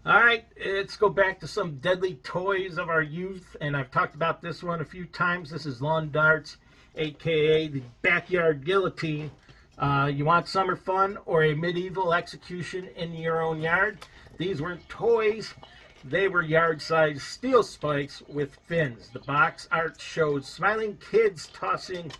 All right, let's go back to some deadly toys of our youth, and I've talked about this one a few times. This is lawn darts, aka the backyard guillotine. You want summer fun or a medieval execution in your own yard? These weren't toys, they were yard-sized steel spikes with fins. The box art showed smiling kids tossing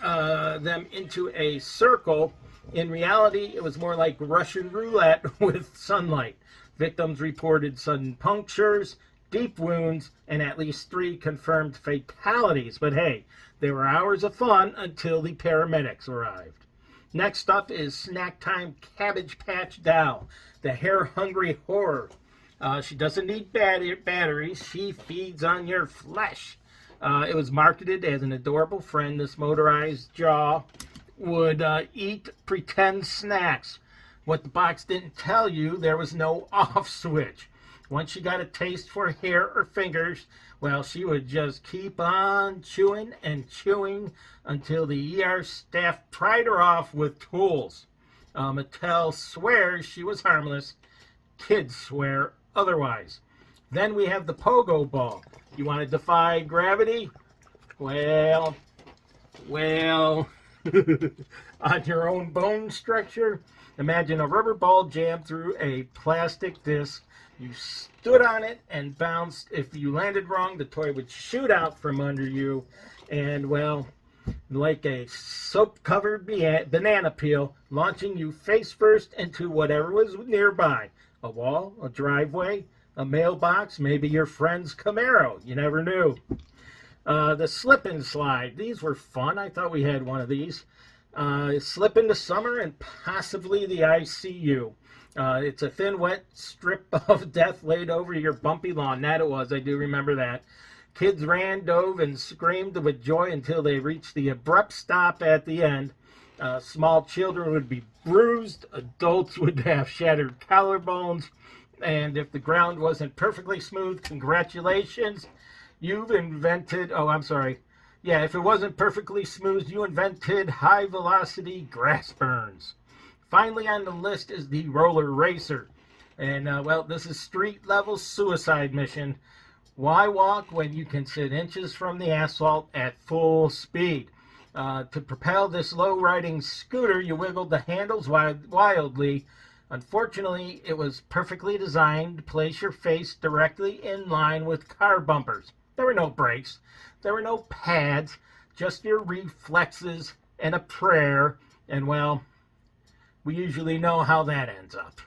them into a circle. In reality, it was more like Russian roulette with sunlight. Victims reported sudden punctures, deep wounds, and at least 3 confirmed fatalities. But hey, there were hours of fun until the paramedics arrived. Next up is Snack Time Cabbage Patch Doll, the hair-hungry horror. She doesn't need batteries. She feeds on your flesh. It was marketed as an adorable friend. This motorized jaw would eat pretend snacks. What the box didn't tell you, there was no off switch. Once she got a taste for hair or fingers, well, she would just keep on chewing and chewing until the ER staff pried her off with tools. Mattel swears she was harmless. Kids swear otherwise. Then we have the pogo ball. You want to defy gravity? Well, on your own bone structure. Imagine a rubber ball jammed through a plastic disc. You stood on it and bounced. If you landed wrong, the toy would shoot out from under you. And, well, like a soap-covered banana peel, launching you face first into whatever was nearby. A wall, a driveway, a mailbox, maybe your friend's Camaro. You never knew. The slip and slide. These were fun. I thought we had one of these. Slip into summer and possibly the ICU. It's a thin, wet strip of death laid over your bumpy lawn. That it was. I do remember that. Kids ran, dove, and screamed with joy until they reached the abrupt stop at the end. Small children would be bruised. Adults would have shattered collarbones. And if the ground wasn't perfectly smooth, congratulations. You've invented... Oh, I'm sorry. Yeah, if it wasn't perfectly smooth, you invented high-velocity grass burns. Finally on the list is the roller racer. And, well, this is street-level suicide mission. Why walk when you can sit inches from the asphalt at full speed? To propel this low-riding scooter, you wiggled the handles wildly. Unfortunately, it was perfectly designed to place your face directly in line with car bumpers. There were no brakes. There were no pads. Just your reflexes and a prayer. And, well, we usually know how that ends up.